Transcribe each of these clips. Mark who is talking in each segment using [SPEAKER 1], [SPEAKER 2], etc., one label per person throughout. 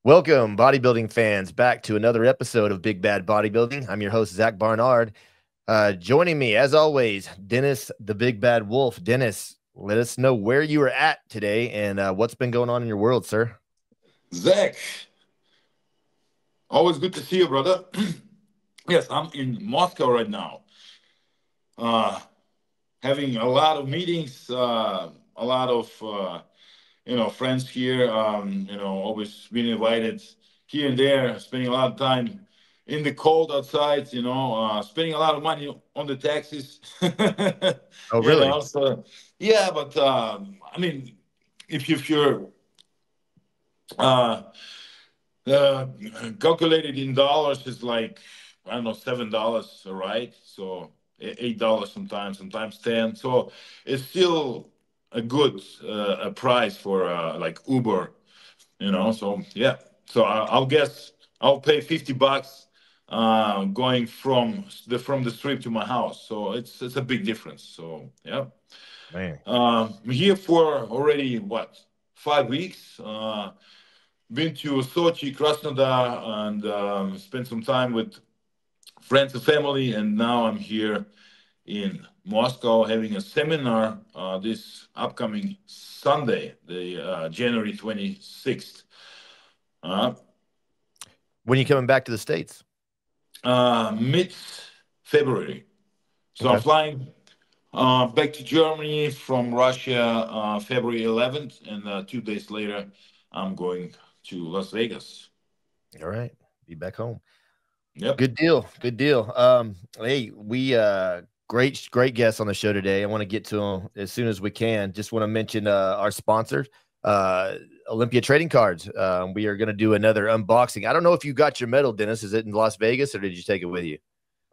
[SPEAKER 1] Welcome, bodybuilding fans, back to another episode of Big Bad Bodybuilding. I'm your host, Zach Barnard. Joining me, as always, Dennis, the Big Bad Wolf. Dennis, let us know where you are at today and what's been going on in your world, sir.
[SPEAKER 2] Zach, always good to see you, brother. Yes, I'm in Moscow right now, uh, having a lot of meetings, a lot of friends here. Always being invited here and there, spending a lot of time in the cold outside. Spending a lot of money on the taxis.
[SPEAKER 1] Oh, really?
[SPEAKER 2] So yeah, but I mean, if you're uh, Uh, calculated in dollars is like I don't know $7, right? So $8 sometimes, sometimes 10. So it's still a good a price for like Uber. So yeah. So I'll guess I'll pay $50 going from the strip to my house. So it's a big difference. So yeah.
[SPEAKER 1] Man.
[SPEAKER 2] I'm here for already what 5 weeks. Been to Sochi, Krasnodar, and spent some time with friends and family. And now I'm here in Moscow having a seminar this upcoming Sunday, the January 26th, uh,
[SPEAKER 1] When are you coming back to the States?
[SPEAKER 2] mid February. So I'm
[SPEAKER 1] Okay.
[SPEAKER 2] flying back to Germany from Russia February 11th, and 2 days later, I'm going to Las Vegas.
[SPEAKER 1] All right. Be back home.
[SPEAKER 2] Yep.
[SPEAKER 1] Good deal. Good deal. Hey, we great guests on the show today. I want to get to them as soon as we can. Just want to mention our sponsor, uh, Olympia Trading Cards. We are going to do another unboxing. I don't know if you got your medal, Dennis. Is it in Las Vegas or did you take it with you?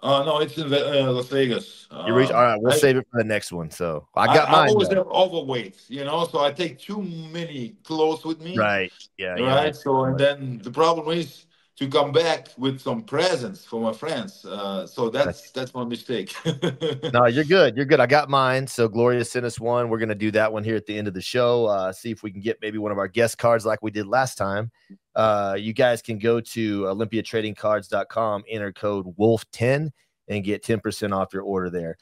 [SPEAKER 2] No, it's in Las Vegas.
[SPEAKER 1] You reach. All right, we'll save it for the next one. So I got
[SPEAKER 2] I
[SPEAKER 1] mine
[SPEAKER 2] always
[SPEAKER 1] though.
[SPEAKER 2] have overweight, so I take too many clothes with me,
[SPEAKER 1] Right. Yeah, you don't need
[SPEAKER 2] right?
[SPEAKER 1] to
[SPEAKER 2] So
[SPEAKER 1] too
[SPEAKER 2] and
[SPEAKER 1] much.
[SPEAKER 2] then the problem is to come back with some presents for my friends. So that's my mistake.
[SPEAKER 1] No, you're good. You're good. I got mine. So Gloria sent us one. We're gonna do that one here at the end of the show. See if we can get maybe one of our guest cards like we did last time. You guys can go to olympiatradingcards.com, enter code Wolf10 and get 10% off your order there.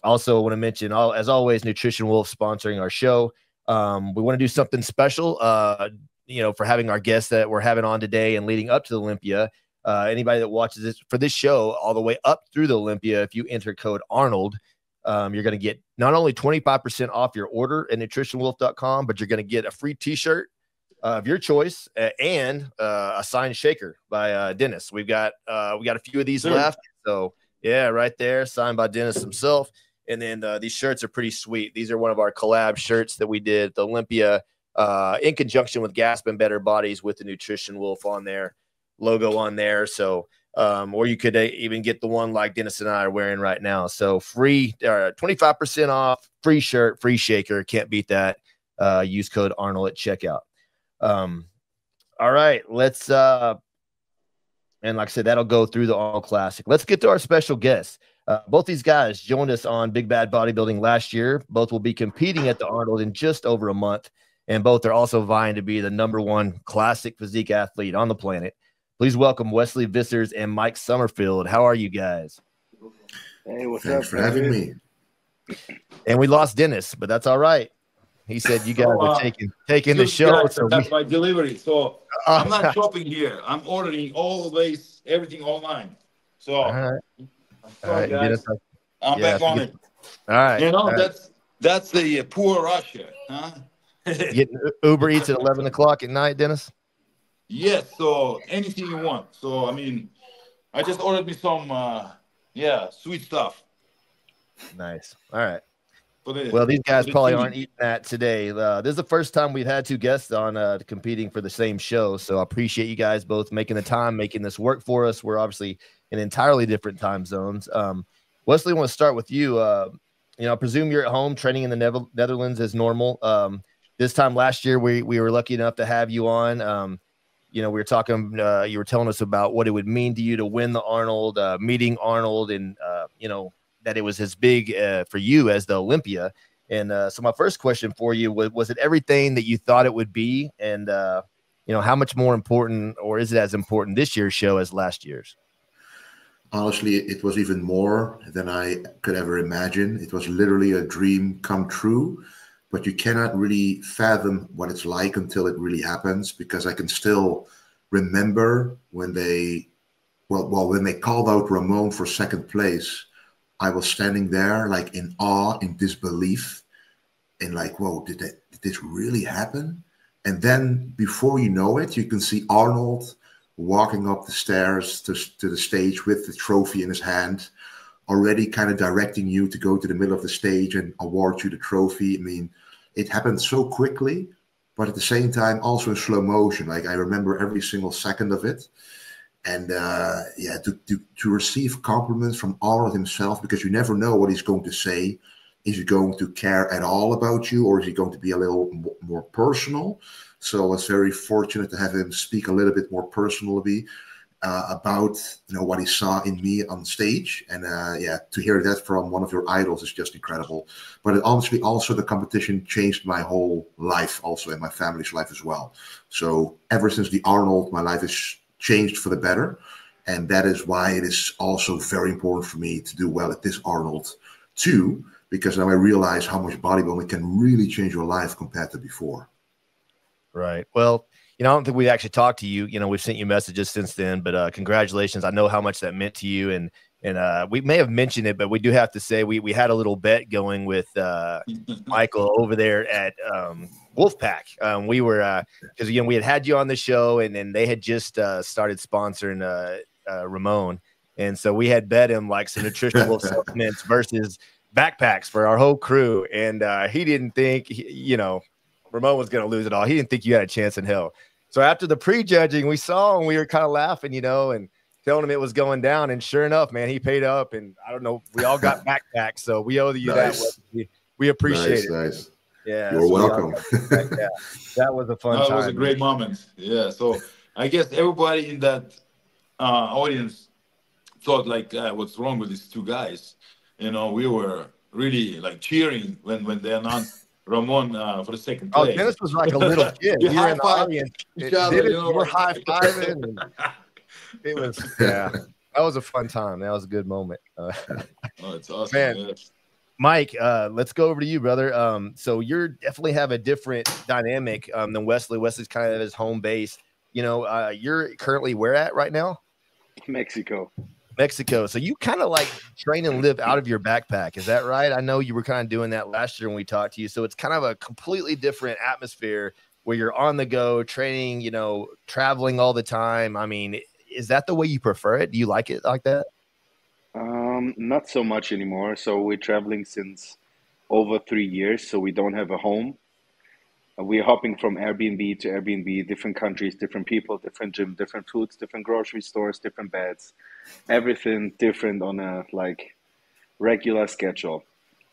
[SPEAKER 1] Also, I want to mention, as always, Nutrition Wolf sponsoring our show. We want to do something special, for having our guests that we're having on today and leading up to the Olympia. Anybody that watches this for this show all the way up through the Olympia, if you enter code Arnold, you're going to get not only 25% off your order at nutritionwolf.com, but you're going to get a free t-shirt of your choice and a signed shaker by Dennis. We got a few of these
[SPEAKER 2] Sure.
[SPEAKER 1] left. So yeah, right there, signed by Dennis himself. And then these shirts are pretty sweet. These are one of our collab shirts that we did at the Olympia in conjunction with Gasp and Better Bodies with the Nutrition Wolf on there logo on there. So, or you could even get the one like Dennis and I are wearing right now. So free, 25% off, free shirt, free shaker. Can't beat that. Use code Arnold at checkout. Um, all right, and like I said, that'll go through the All Classic. Let's get to our special guests. Both these guys joined us on Big Bad Bodybuilding last year. Both will be competing at the Arnold in just over a month, and both are also vying to be the #1 classic physique athlete on the planet. Please welcome Wesley Vissers and Mike Summerfield. How are you guys?
[SPEAKER 3] Hey, what's
[SPEAKER 4] Thanks
[SPEAKER 3] up?
[SPEAKER 4] for having me.
[SPEAKER 1] And we lost Dennis, but that's all right. He said you guys
[SPEAKER 2] So
[SPEAKER 1] are taking the
[SPEAKER 2] excuse me,
[SPEAKER 1] show.
[SPEAKER 2] guys,
[SPEAKER 1] So
[SPEAKER 2] I got my delivery. So I'm not
[SPEAKER 1] all
[SPEAKER 2] shopping here. I'm ordering always everything online. So
[SPEAKER 1] right,
[SPEAKER 2] I'm
[SPEAKER 1] all
[SPEAKER 2] sorry,
[SPEAKER 1] right, Dennis.
[SPEAKER 2] guys. I'm
[SPEAKER 1] Yeah,
[SPEAKER 2] back on it.
[SPEAKER 1] all right, all right.
[SPEAKER 2] That's the poor Russia, huh?
[SPEAKER 1] Getting Uber Eats at 11 o'clock at night, Dennis.
[SPEAKER 2] Yes. So anything you want. So I mean, I just ordered me some, sweet stuff
[SPEAKER 1] Nice. All right.
[SPEAKER 2] for the
[SPEAKER 1] Well, these
[SPEAKER 2] for
[SPEAKER 1] guys
[SPEAKER 2] the
[SPEAKER 1] probably aren't
[SPEAKER 2] team.
[SPEAKER 1] eating that today. This is the first time we've had two guests on competing for the same show. So I appreciate you guys both making the time, making this work for us. We're obviously in entirely different time zones. Wesley, I want to start with you. I presume you're at home training in the Netherlands as normal. This time last year, we were lucky enough to have you on. We were talking, you were telling us about what it would mean to you to win the Arnold, meeting Arnold, and, that it was as big for you as the Olympia. And so my first question for you was it everything that you thought it would be? And how much more important, or is it as important this year's show as last year's?
[SPEAKER 4] Honestly, it was even more than I could ever imagine. It was literally a dream come true, but you cannot really fathom what it's like until it really happens, because I can still remember when they called out Ramon for second place. I was standing there like in awe, in disbelief, and like, whoa, did this really happen? And then before you know it, you can see Arnold walking up the stairs to the stage with the trophy in his hand, already kind of directing you to go to the middle of the stage and award you the trophy. I mean, it happened so quickly, but at the same time, also in slow motion. Like, I remember every single second of it. And to receive compliments from Arnold himself, because you never know what he's going to say. Is he going to care at all about you, or is he going to be a little more personal? So I was very fortunate to have him speak a little bit more personally about what he saw in me on stage, and to hear that from one of your idols is just incredible. But honestly, also the competition changed my whole life, also, and my family's life as well. So ever since the Arnold, my life has changed for the better, and that is why it is also very important for me to do well at this Arnold too, because now I realize how much bodybuilding can really change your life compared to before.
[SPEAKER 1] Right. Well, I don't think we actually talked to you. We've sent you messages since then, but congratulations. I know how much that meant to you. And we may have mentioned it, but we do have to say we had a little bet going with Michael over there at Wolfpack. We were, because, we had you on the show, and then they had just started sponsoring Ramon. And so we had bet him like some nutritional supplements versus backpacks for our whole crew. And he didn't think, Ramon was going to lose it all. He didn't think you had a chance in hell. So after the pre-judging, we saw him, we were kind of laughing, and telling him it was going down. And sure enough, man, he paid up. And I don't know, we all got backpacks. So we owe you
[SPEAKER 4] nice.
[SPEAKER 1] that. We appreciate it.
[SPEAKER 4] Nice.
[SPEAKER 1] Yeah.
[SPEAKER 4] You're welcome.
[SPEAKER 1] That was a fun time.
[SPEAKER 2] It was a great moment. Yeah. So I guess everybody in that audience thought like, what's wrong with these two guys? We were really like cheering when they announced Ramon for the second place.
[SPEAKER 1] Oh, Dennis was like a little kid.
[SPEAKER 2] You
[SPEAKER 1] were in the audience.
[SPEAKER 2] Each other,
[SPEAKER 1] we're high-fiving. It was, that was a fun time. That was a good moment.
[SPEAKER 2] It's awesome.
[SPEAKER 1] Man,
[SPEAKER 2] yeah.
[SPEAKER 1] Mike, let's go over to you, brother. So you're definitely have a different dynamic than Wesley. Wesley's kind of his home base. You're currently where at right now? Mexico. So you kind of like train and live out of your backpack. Is that right? I know you were kind of doing that last year when we talked to you. So it's kind of a completely different atmosphere where you're on the go training, traveling all the time. I mean, is that the way you prefer it? Do you like it like that?
[SPEAKER 3] Not so much anymore. So we're traveling since over 3 years. So we don't have a home. We're hopping from Airbnb to Airbnb, different countries, different people, different gym, different foods, different grocery stores, different beds, everything different on a regular schedule.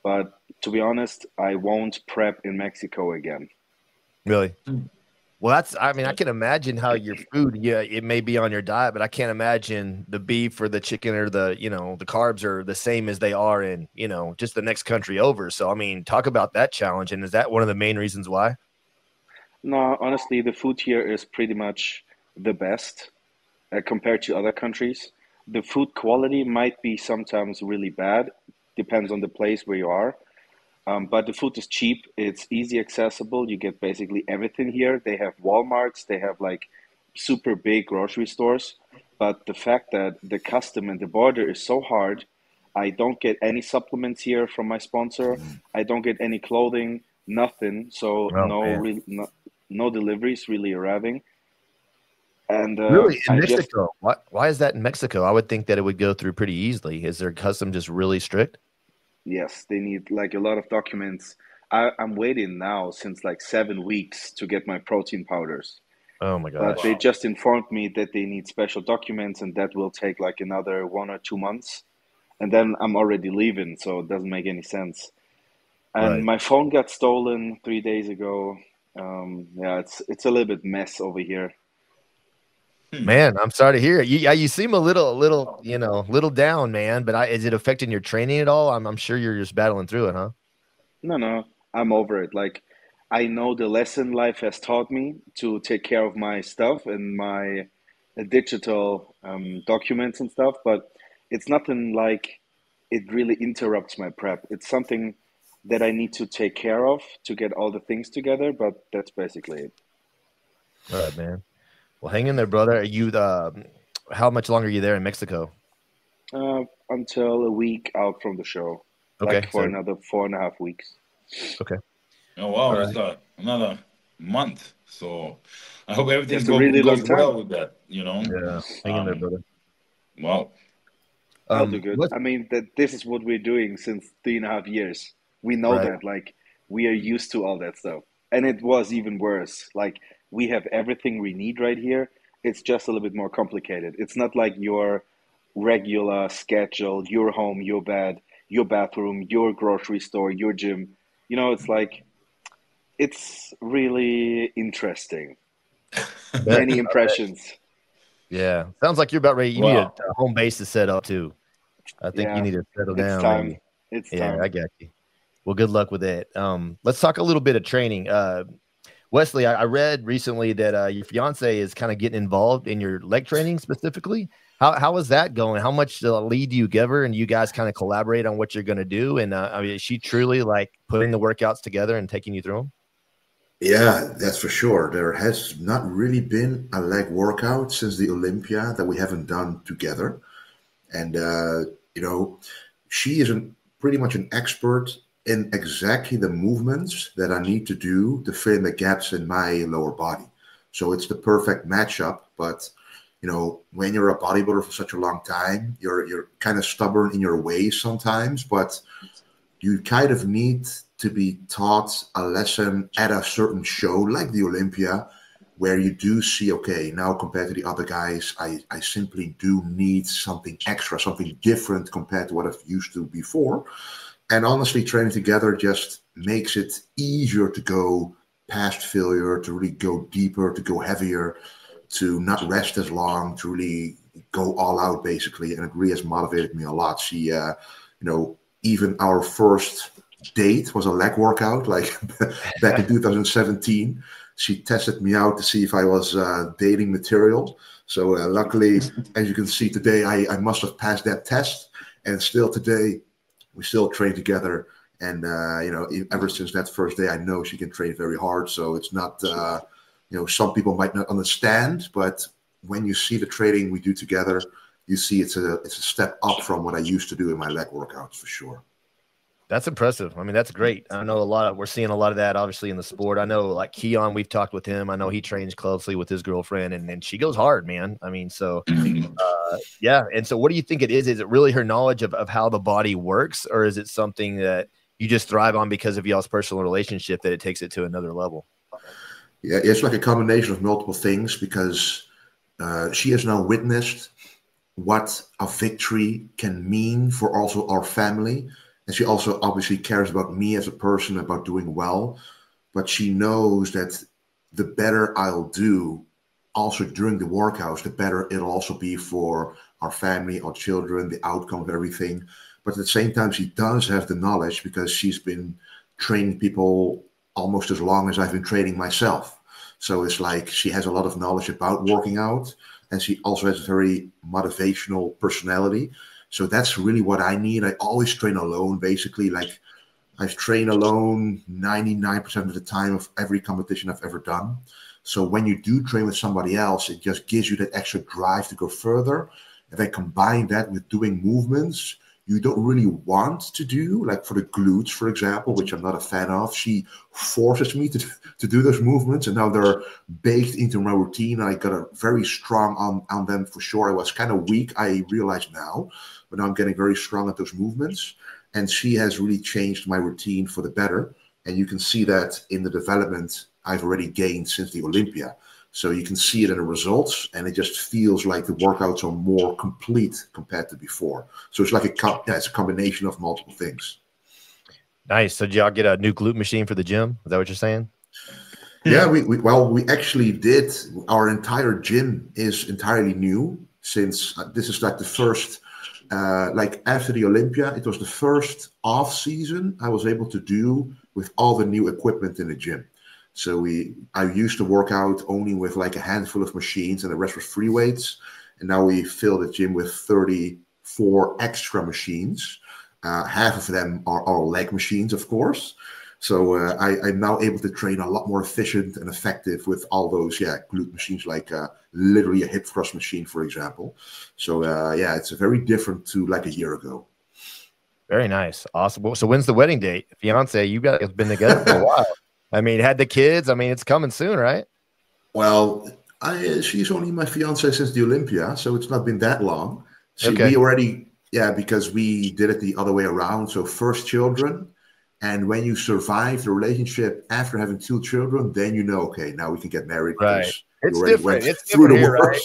[SPEAKER 3] But to be honest, I won't prep in Mexico again.
[SPEAKER 1] Really? Well, I can imagine how your food, it may be on your diet, but I can't imagine the beef or the chicken or the carbs are the same as they are in, just the next country over. So, talk about that challenge. And is that one of the main reasons why?
[SPEAKER 3] No, honestly, the food here is pretty much the best compared to other countries. The food quality might be sometimes really bad, depends on the place where you are. But the food is cheap, it's easy accessible. You get basically everything here. They have Walmarts, they have like super big grocery stores. But the fact that the custom and the border is so hard, I don't get any supplements here from my sponsor. I don't get any clothing, nothing. So no deliveries really arriving. And
[SPEAKER 1] really in Mexico, why is that in Mexico? I would think that it would go through pretty easily. Is their custom just really strict?
[SPEAKER 3] Yes, they need like a lot of documents. I'm waiting now since like 7 weeks to get my protein powders.
[SPEAKER 1] Oh my gosh.
[SPEAKER 3] But they just informed me that they need special documents, and that will take like another 1 or 2 months. And then I'm already leaving, so it doesn't make any sense. And my phone got stolen 3 days ago. It's a little bit mess over here.
[SPEAKER 1] Man, I'm sorry to hear it. You seem a little down, man. But is it affecting your training at all? I'm sure you're just battling through it, huh?
[SPEAKER 3] No, I'm over it. Like, I know the lesson life has taught me to take care of my stuff and my digital documents and stuff, but it's nothing like it really interrupts my prep. It's something that I need to take care of to get all the things together, but that's basically it.
[SPEAKER 1] All right, man. Well, hang in there, brother. Are you how much longer are you there in Mexico?
[SPEAKER 3] Until a week out from the show.
[SPEAKER 1] Okay,
[SPEAKER 3] Like for
[SPEAKER 1] so
[SPEAKER 3] another 4.5 weeks.
[SPEAKER 1] okay.
[SPEAKER 2] Oh wow,
[SPEAKER 1] All
[SPEAKER 2] it's another month. So I hope everything
[SPEAKER 3] It's a really long
[SPEAKER 2] goes well
[SPEAKER 3] time.
[SPEAKER 2] with that. You know.
[SPEAKER 1] Yeah, hang in there, brother.
[SPEAKER 2] Well,
[SPEAKER 3] I'll do good.
[SPEAKER 1] What?
[SPEAKER 3] I mean, this is what we're doing since 3.5 years. We know
[SPEAKER 1] Right.
[SPEAKER 3] that, like, we are used to all that stuff. And it was even worse. Like, we have everything we need right here. It's just a little bit more complicated. It's not like your regular schedule, your home, your bed, your bathroom, your grocery store, your gym. You know, it's like, it's really interesting.
[SPEAKER 1] Bet.
[SPEAKER 3] Many impressions.
[SPEAKER 1] Yeah, sounds like you're about ready. You need
[SPEAKER 2] wow.
[SPEAKER 1] a home base to set up too. I think you
[SPEAKER 3] Yeah,
[SPEAKER 1] need to settle
[SPEAKER 3] it's
[SPEAKER 1] down,
[SPEAKER 3] time.
[SPEAKER 1] maybe.
[SPEAKER 3] It's
[SPEAKER 1] Yeah,
[SPEAKER 3] time.
[SPEAKER 1] I got you. Well, good luck with it. Let's talk a little bit of training. Wesley, I read recently that your fiance is kind of getting involved in your leg training specifically. How is that going? How much lead do you give her, and you guys kind of collaborate on what you're going to do? And I mean, is she truly like putting the workouts together and taking you through them?
[SPEAKER 4] Yeah, that's for sure. There has not really been a leg workout since the Olympia that we haven't done together. And, you know, she is pretty much an expert in exactly the movements that I need to do to fill in the gaps in my lower body. So it's the perfect matchup. But, you know, when you're a bodybuilder for such a long time, you're kind of stubborn in your ways sometimes, but you kind of need to be taught a lesson at a certain show like the Olympia where you do see, okay, now compared to the other guys, I simply do need something extra, something different compared to what I've used to before. And honestly, training together just makes it easier to go past failure, to really go deeper, to go heavier, to not rest as long, to really go all out basically. And it really has motivated me a lot. She, you know, even our first date was a leg workout, like back in 2017. She tested me out to see if I was dating material. So luckily, as you can see today, I must have passed that test. And still today, we still train together. And, you know, ever since that first day, I know she can train very hard. So it's not, you know, some people might not understand, but when you see the training we do together, you see it's a step up from what I used to do in my leg workouts for sure.
[SPEAKER 1] That's impressive. I mean, that's great. I know we're seeing a lot of that obviously in the sport. I know like Keon, we've talked with him. I know he trains closely with his girlfriend and she goes hard, man. I mean, so yeah. And so what do you think it is? Is it really her knowledge of how the body works, or is it something that you just thrive on because of y'all's personal relationship that it takes it to another level?
[SPEAKER 4] Yeah, it's like a combination of multiple things because she has now witnessed what a victory can mean for also our family. And she also obviously cares about me as a person, about doing well. But she knows that the better I'll do also during the workouts, the better it'll also be for our family, our children, the outcome of everything. But at the same time, she does have the knowledge because she's been training people almost as long as I've been training myself. So it's like she has a lot of knowledge about working out, and she also has a very motivational personality. So that's really what I need. I always train alone, basically. Like I've trained alone 99% of the time of every competition I've ever done. So when you do train with somebody else, it just gives you that extra drive to go further. And then combine that with doing movements you don't really want to do, like for the glutes, for example, which I'm not a fan of. She forces me to do those movements, and now they're baked into my routine. I got a very strong on them for sure. I was kind of weak, I realize now, but now I'm getting very strong at those movements. And she has really changed my routine for the better. And you can see that in the development I've already gained since the Olympia. So you can see it in the results, and it just feels like the workouts are more complete compared to before. So it's like it's a combination of multiple things.
[SPEAKER 1] Nice. So did y'all get a new glute machine for the gym? Is that what you're saying?
[SPEAKER 4] Yeah, we actually did. Our entire gym is entirely new since this is like the first, like after the Olympia, it was the first off season I was able to do with all the new equipment in the gym. So I used to work out only with like a handful of machines, and the rest was free weights. And now we fill the gym with 34 extra machines. Half of them are leg machines, of course. So I'm now able to train a lot more efficient and effective with all those, glute machines, like literally a hip thrust machine, for example. So it's very different to like a year ago.
[SPEAKER 1] Very nice. Awesome. So when's the wedding date? Fiance, you guys have been together for a while. I mean, had the kids. I mean, it's coming soon, right?
[SPEAKER 4] Well, she's only my fiance since the Olympia, so it's not been that long.
[SPEAKER 1] Okay.
[SPEAKER 4] We already, because we did it the other way around. So first children, and when you survive the relationship after having 2 children, then you know, okay, now we can get married.
[SPEAKER 1] Right. It's
[SPEAKER 4] different.
[SPEAKER 1] It's different here, right?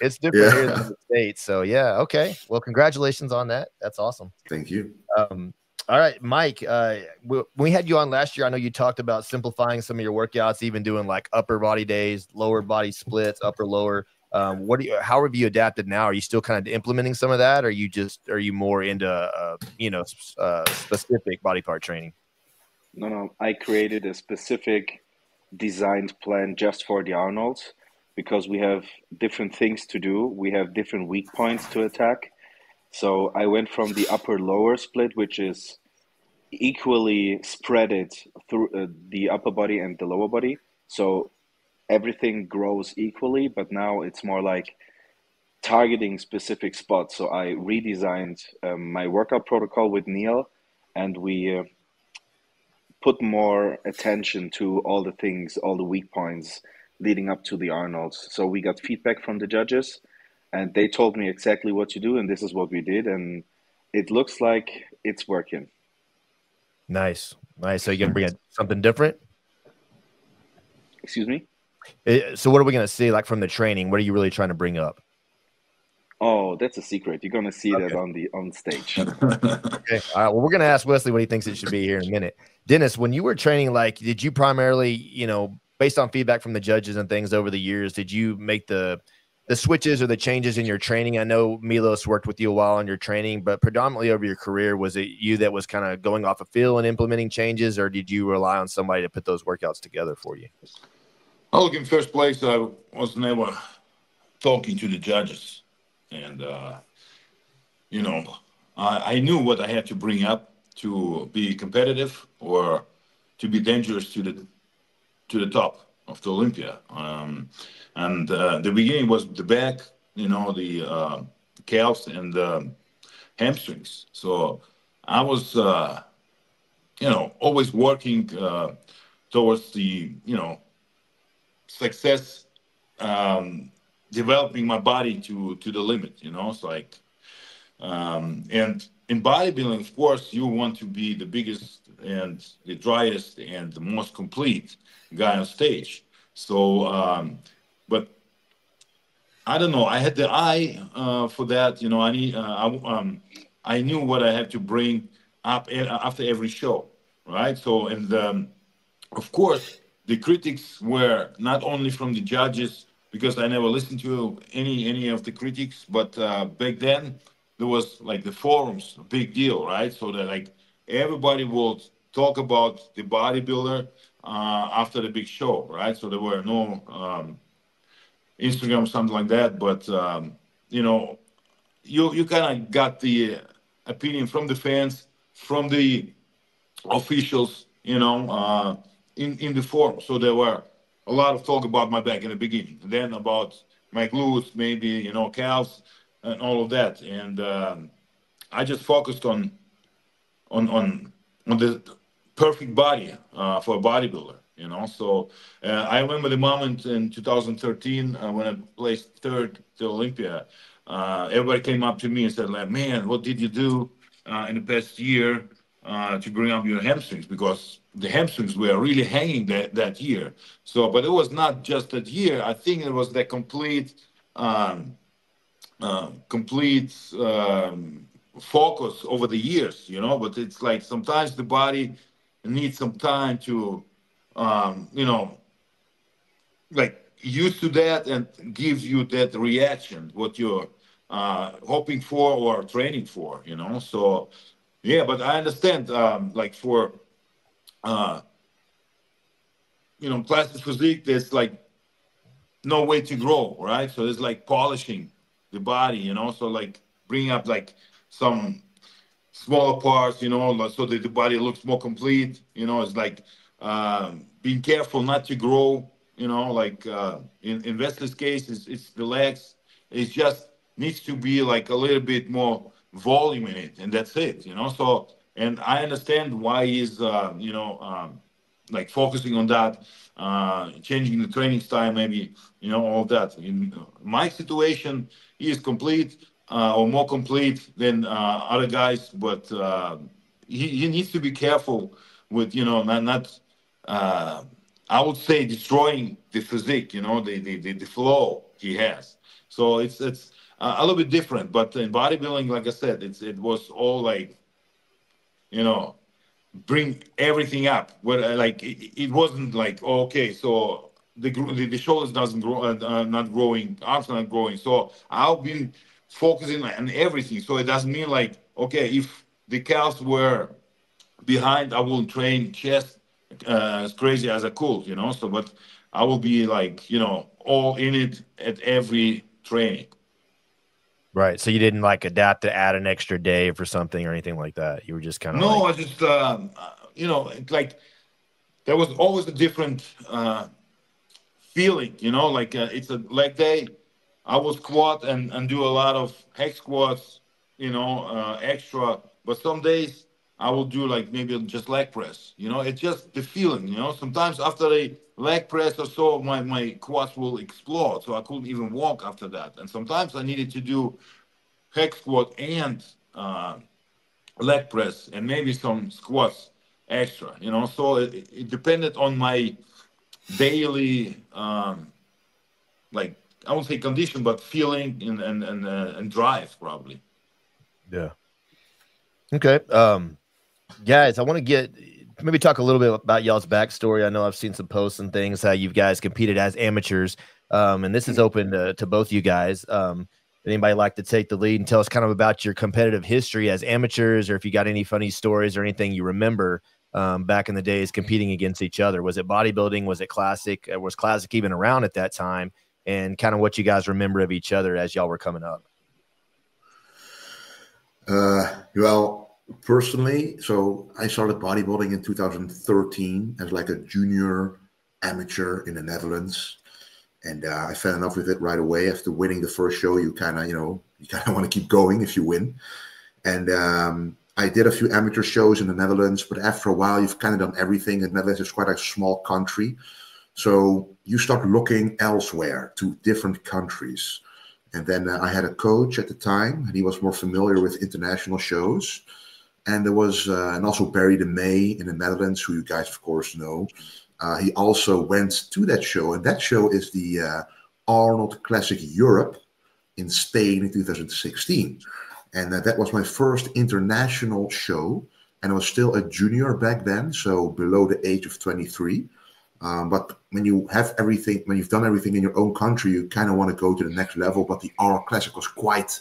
[SPEAKER 1] It's different here
[SPEAKER 4] Yeah.
[SPEAKER 1] than the States. So yeah, okay. Well, congratulations on that. That's awesome.
[SPEAKER 4] Thank you.
[SPEAKER 1] All right, Mike, when we had you on last year, I know you talked about simplifying some of your workouts, even doing like upper body days, lower body splits, upper, lower. How have you adapted now? Are you still kind of implementing some of that? Or are you more into, specific body part training?
[SPEAKER 3] No, I created a specific designed plan just for the Arnolds because we have different things to do. We have different weak points to attack. So I went from the upper lower split, which is equally spreaded through the upper body and the lower body. So everything grows equally, but now it's more like targeting specific spots. So I redesigned my workout protocol with Neil, and we put more attention to all the things, all the weak points leading up to the Arnolds. So we got feedback from the judges, and they told me exactly what to do, and this is what we did, and it looks like it's working.
[SPEAKER 1] Nice. So you're gonna bring something different?
[SPEAKER 3] Excuse me?
[SPEAKER 1] So what are we gonna see like from the training? What are you really trying to bring up?
[SPEAKER 3] Oh, that's a secret. You're gonna see that on stage.
[SPEAKER 1] Okay. All right. Well, we're gonna ask Wesley what he thinks it should be here in a minute. Dennis, when you were training, like, did you primarily, based on feedback from the judges and things over the years, did you make the switches or the changes in your training? I know Milos worked with you a while on your training, but predominantly over your career, was it you that was kind of going off a feel and implementing changes, or did you rely on somebody to put those workouts together for you?
[SPEAKER 2] Oh, look, in first place, I was never talking to the judges. And, I knew what I had to bring up to be competitive or to be dangerous to the top of the Olympia. And the beginning was the back, the calves and the hamstrings. So I was, always working towards the, success, developing my body to the limit. It's like, and in bodybuilding, of course, you want to be the biggest and the driest and the most complete guy on stage. So, but I don't know. I had the eye for that. I knew what I had to bring up after every show, right? So, and of course, the critics were not only from the judges, because I never listened to any of the critics, but back then there was like the forums, a big deal, right? So that like everybody will talk about the bodybuilder after the big show, right? So there were no Instagram, something like that, but you kind of got the opinion from the fans, from the officials, in the forum. So there were a lot of talk about my back in the beginning, then about my glutes, maybe calves, and all of that. And I just focused on the perfect body for a bodybuilder. So I remember the moment in 2013 when I placed third to Olympia. Everybody came up to me and said, like, "Man, what did you do in the past year to bring up your hamstrings?" Because the hamstrings were really hanging that year. So, but it was not just that year. I think it was the complete focus over the years. But it's like sometimes the body needs some time to, like used to that and gives you that reaction what you're hoping for or training for. So yeah, but I understand like for classic physique, there's like no way to grow, right? So it's like polishing the body, so like bringing up like some smaller parts, like, so that the body looks more complete. It's like being careful not to grow. Like in Wesley's case, it's the legs. It just needs to be like a little bit more volume in it, and that's it. So, and I understand why he's like focusing on that, changing the training style, maybe, all that. In my situation, he is complete, or more complete than other guys, but he needs to be careful with, not I would say destroying the physique, the flow he has. So it's a little bit different, but in bodybuilding, like I said, it was all like, bring everything up. Where like it wasn't like, okay, so the shoulders doesn't grow, not growing, arms not growing. So I've been focusing on everything. So it doesn't mean like, okay, if the calves were behind, I will train chest as crazy as I could, So, but I will be like, all in it at every training.
[SPEAKER 1] Right. So you didn't like adapt to add an extra day for something or anything like that. You were just kind of
[SPEAKER 2] no. I just like there was always a different feeling. Like it's a leg day. I will squat and do a lot of hex squats, extra. But some days I will do like maybe just leg press. It's just the feeling. Sometimes after a leg press or so, my quads will explode, so I couldn't even walk after that. And sometimes I needed to do hex squat and leg press and maybe some squats extra. So it depended on my daily like, I won't say condition, but feeling and drive probably.
[SPEAKER 1] Yeah. Okay. Guys, I want to maybe talk a little bit about y'all's backstory. I know I've seen some posts and things how you guys competed as amateurs, and this is open to both you guys. Anybody like to take the lead and tell us kind of about your competitive history as amateurs, or if you got any funny stories or anything you remember back in the days competing against each other? Was it bodybuilding? Was it classic? Was classic even around at that time? And kind of what you guys remember of each other as y'all were coming up.
[SPEAKER 4] Well, personally, so I started bodybuilding in 2013 as like a junior amateur in the Netherlands. And I fell in love with it right away. After winning the first show, you kind of want to keep going if you win. And I did a few amateur shows in the Netherlands, but after a while, you've kind of done everything. The Netherlands is quite a small country. So you start looking elsewhere to different countries. And then I had a coach at the time, and he was more familiar with international shows. And there was, and also Barry de May in the Netherlands, who you guys, of course, know. He also went to that show, and that show is the Arnold Classic Europe in Spain in 2016. And that was my first international show, and I was still a junior back then, so below the age of 23. But when you have everything, when you've done everything in your own country, you kind of want to go to the next level. But the Arnold Classic was quite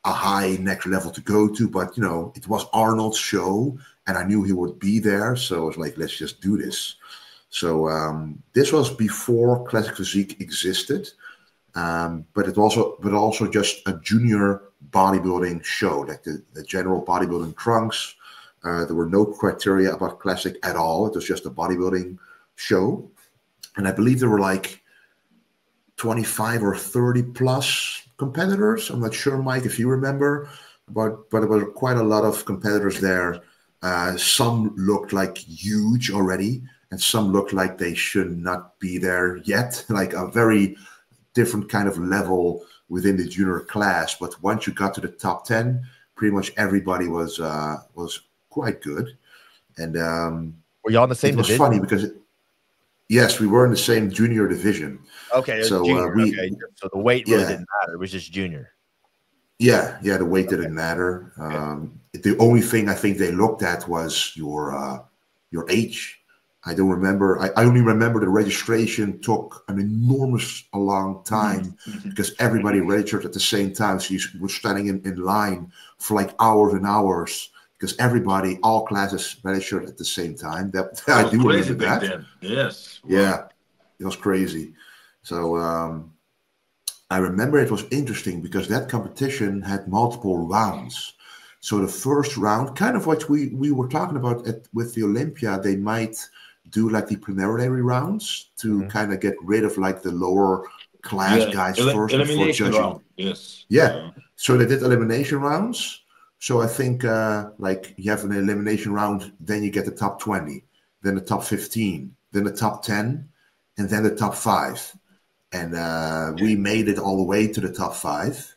[SPEAKER 4] a high next level to go to. But, it was Arnold's show, and I knew he would be there. So I was like, let's just do this. So this was before Classic Physique existed, but it also just a junior bodybuilding show, like the general bodybuilding trunks. There were no criteria about Classic at all. It was just a bodybuilding show, and I believe there were like 25 or 30 plus competitors. I'm not sure, Mike, if you remember, but there were quite a lot of competitors there. Some looked like huge already, and some looked like they should not be there yet, like a very different kind of level within the junior class. But once you got to the top 10, pretty much everybody was quite good. And
[SPEAKER 1] were y'all in the same division?
[SPEAKER 4] It was funny because yes, we were in the same junior division.
[SPEAKER 1] Okay, so okay. So the weight really didn't matter. It was just junior.
[SPEAKER 4] Yeah, the weight didn't matter. The only thing I think they looked at was your age. I don't remember. I only remember the registration took an enormous a long time because everybody registered at the same time. So you were standing in line for like hours and hours because everybody, all classes registered at the same time. That
[SPEAKER 2] It
[SPEAKER 4] I
[SPEAKER 2] was
[SPEAKER 4] do
[SPEAKER 2] crazy
[SPEAKER 4] remember
[SPEAKER 2] back
[SPEAKER 4] that.
[SPEAKER 2] then. Yes. Wow.
[SPEAKER 4] Yeah, it was crazy. So I remember it was interesting because that competition had multiple rounds. So the first round, kind of what we were talking about with the Olympia, they might do like the preliminary rounds to kind of get rid of like the lower class
[SPEAKER 2] Yeah.
[SPEAKER 4] guys first before
[SPEAKER 2] Elimination
[SPEAKER 4] judging.
[SPEAKER 2] round. Yes.
[SPEAKER 4] Yeah. So they did elimination rounds. So I think like you have an elimination round, then you get the top 20, then the top 15, then the top 10, and then the top 5. And we made it all the way to the top 5.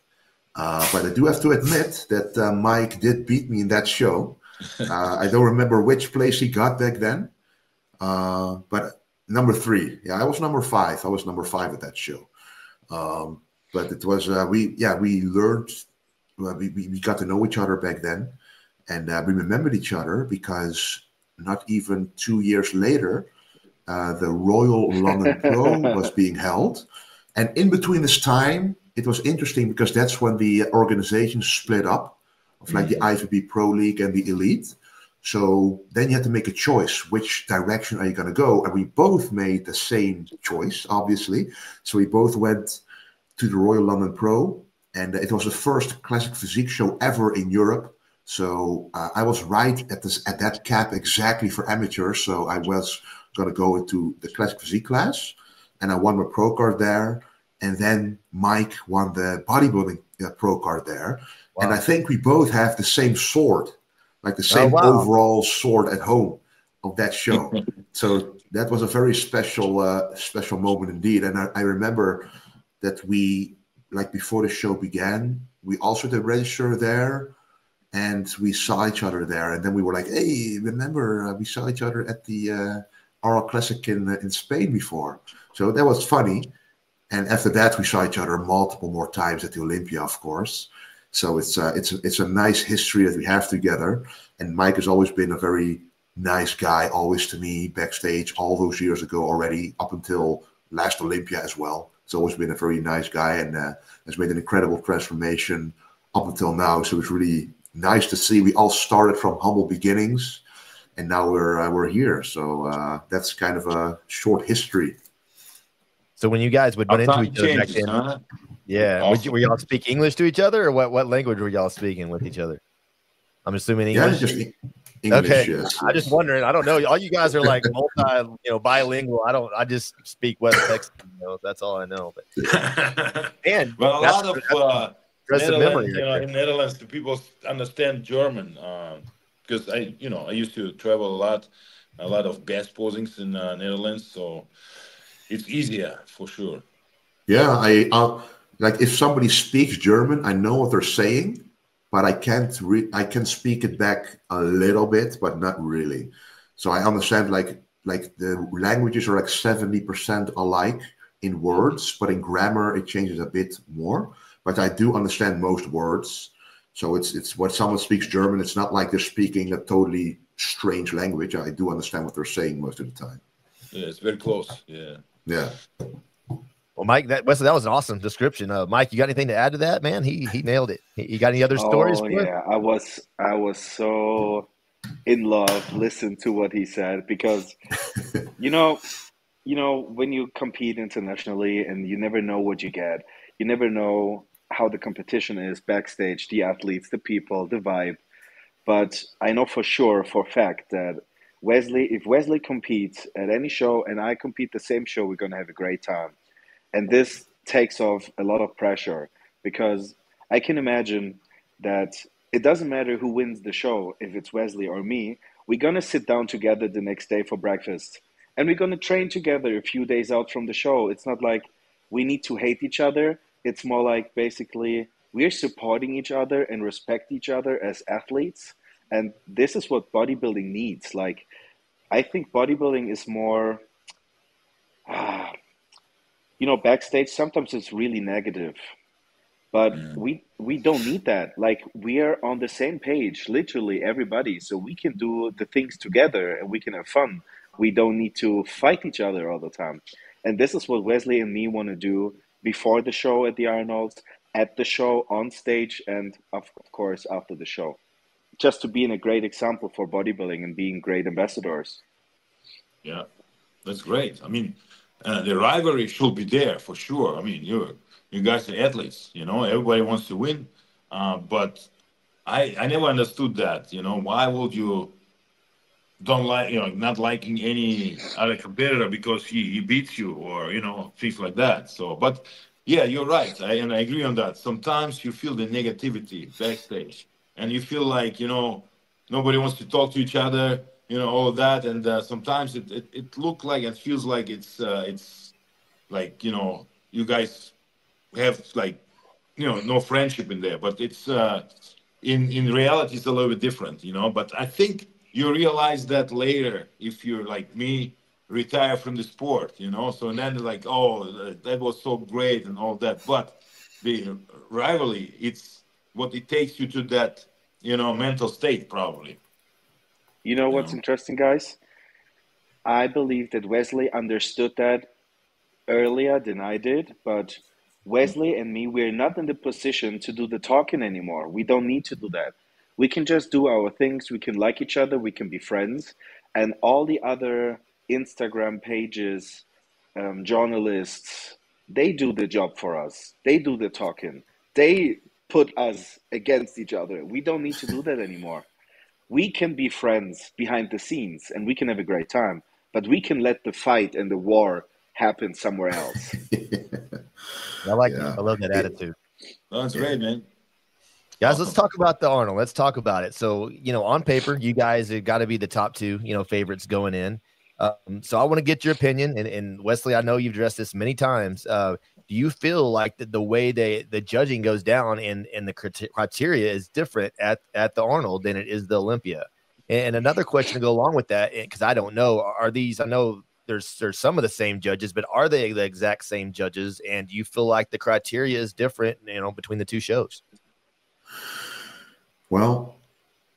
[SPEAKER 4] But I do have to admit that Mike did beat me in that show. I don't remember which place he got back then. But number 3. Yeah, I was number 5. I was number 5 at that show. But it was we learned, we got to know each other back then, and we remembered each other because not even 2 years later, the Royal London Pro was being held, and in between this time, it was interesting because that's when the organization split up of like the IFBB Pro League and the Elite. So then you had to make a choice. Which direction are you going to go? And we both made the same choice, obviously. So we both went to the Royal London Pro, and it was the first classic physique show ever in Europe. So I was right at that cap exactly for amateurs. So I was going to go into the classic physique class, and I won my pro card there. And then Mike won the bodybuilding pro card there. Wow. And I think we both have the same sword, like the same overall sword at home of that show. So that was a very special special moment indeed. And I remember that we, like before the show began, we also did register there, and we saw each other there. And then we were like, hey, remember, we saw each other at the RL Classic in Spain before. So that was funny. And after that, we saw each other multiple more times at the Olympia, of course. So it's a nice history that we have together. And Mike has always been a very nice guy, always to me, backstage, all those years ago already, up until last Olympia as well. He's always been a very nice guy, and has made an incredible transformation up until now. So it's really nice to see. We all started from humble beginnings, and now we're here. So that's kind of a short history.
[SPEAKER 1] So when you guys would run into each other back then,
[SPEAKER 2] awesome.
[SPEAKER 1] were y'all speak English to each other, or what language were y'all speaking with each other? I'm assuming English.
[SPEAKER 4] Yeah, just English.
[SPEAKER 1] Okay,
[SPEAKER 4] yes.
[SPEAKER 1] I just wondering. I don't know. All you guys are like bilingual. I just speak West Texas. That's all I know. But and
[SPEAKER 2] well, a lot of
[SPEAKER 1] Netherlands,
[SPEAKER 2] in Netherlands, the people understand German because I used to travel a lot of best posings in Netherlands, so it's easier for sure.
[SPEAKER 4] Yeah, I like if somebody speaks German, I know what they're saying, but I can't I can speak it back a little bit, but not really. So I understand like the languages are like 70% alike in words, but in grammar it changes a bit more. But I do understand most words. So it's when someone speaks German, it's not like they're speaking a totally strange language. I do understand what they're saying most of the time.
[SPEAKER 2] Yeah, it's very close. Yeah.
[SPEAKER 4] Yeah.
[SPEAKER 1] Well, Mike, that was an awesome description. Mike, you got anything to add to that, man? He nailed it. You got any other stories?
[SPEAKER 3] Oh yeah, I was so in love. Listen to what he said, because you know when you compete internationally and you never know what you get, you never know how the competition is backstage, the athletes, the people, the vibe. But I know for sure, for a fact, that if Wesley competes at any show and I compete the same show, we're gonna have a great time. And this takes off a lot of pressure, because I can imagine that it doesn't matter who wins the show, if it's Wesley or me, we're going to sit down together the next day for breakfast. And we're going to train together a few days out from the show. It's not like we need to hate each other. It's more like basically we're supporting each other and respect each other as athletes. And this is what bodybuilding needs. Like, I think bodybuilding is more... backstage, sometimes it's really negative, but we don't need that. Like, we are on the same page, literally everybody, so we can do the things together and we can have fun. We don't need to fight each other all the time. And this is what Wesley and me want to do before the show at the Arnolds, at the show, on stage, and of course after the show. just to being a great example for bodybuilding and being great ambassadors.
[SPEAKER 2] Yeah, that's great. I mean, the rivalry should be there for sure. I mean, you guys are athletes, everybody wants to win. But I never understood that, why would you don't like, not liking any other competitor because he beats you or, things like that. So, but yeah, you're right. And I agree on that. Sometimes you feel the negativity backstage and you feel like, nobody wants to talk to each other, all that. And sometimes it looks like and feels like it's like, you guys have like, no friendship in there, but it's, in reality, it's a little bit different, but I think you realize that later if you're like me, retire from the sport, so and then like, oh, that was so great and all that, but the rivalry, it's what it takes you to that mental state probably.
[SPEAKER 3] You know what's interesting, guys? I believe that Wesley understood that earlier than I did, but Wesley and me, we're not in the position to do the talking anymore. We don't need to do that. We can just do our things. We can like each other. We can be friends. And all the other Instagram pages, journalists, they do the job for us. They do the talking. They put us against each other. We don't need to do that anymore. We can be friends behind the scenes and we can have a great time, but we can let the fight and the war happen somewhere else.
[SPEAKER 1] I like it. I love that attitude.
[SPEAKER 2] That's great, man.
[SPEAKER 1] Guys, let's talk about the Arnold. Let's talk about it. So, on paper, you guys have got to be the top two, favorites going in. So I want to get your opinion. And Wesley, I know you've addressed this many times. Do you feel like the way the judging goes down and the criteria is different at the Arnold than it is the Olympia? And another question to go along with that, because I don't know, are these, I know there's some of the same judges, but are they the exact same judges? And do you feel like the criteria is different, between the two shows?
[SPEAKER 4] Well,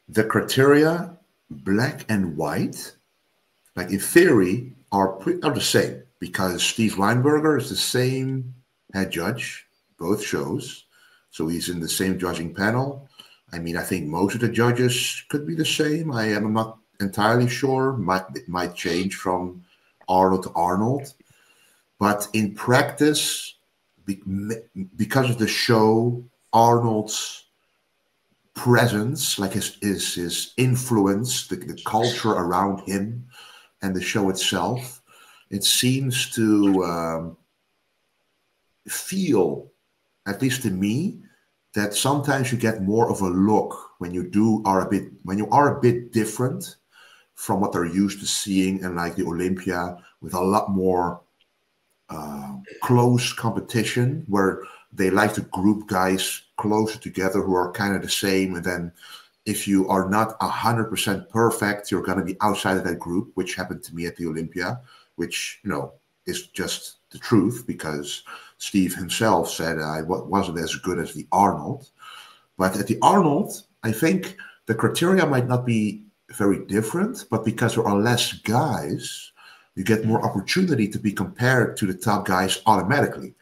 [SPEAKER 4] the criteria, black and white, like in theory, are the same because Steve Weinberger is the same head judge, both shows. So he's in the same judging panel. I mean, I think most of the judges could be the same. I am not entirely sure. It might change from Arnold to Arnold. But in practice, because of the show, Arnold's presence, like his influence, the culture around him and the show itself, it seems to feel, at least to me, that sometimes you get more of a look when you are a bit different from what they're used to seeing, and like the Olympia with a lot more close competition where they like to group guys closer together who are kind of the same, and then if you are not 100% perfect, you're going to be outside of that group, which happened to me at the Olympia, which is just the truth because Steve himself said I wasn't as good as the Arnold. But at the Arnold, I think the criteria might not be very different, but because there are less guys, you get more opportunity to be compared to the top guys automatically,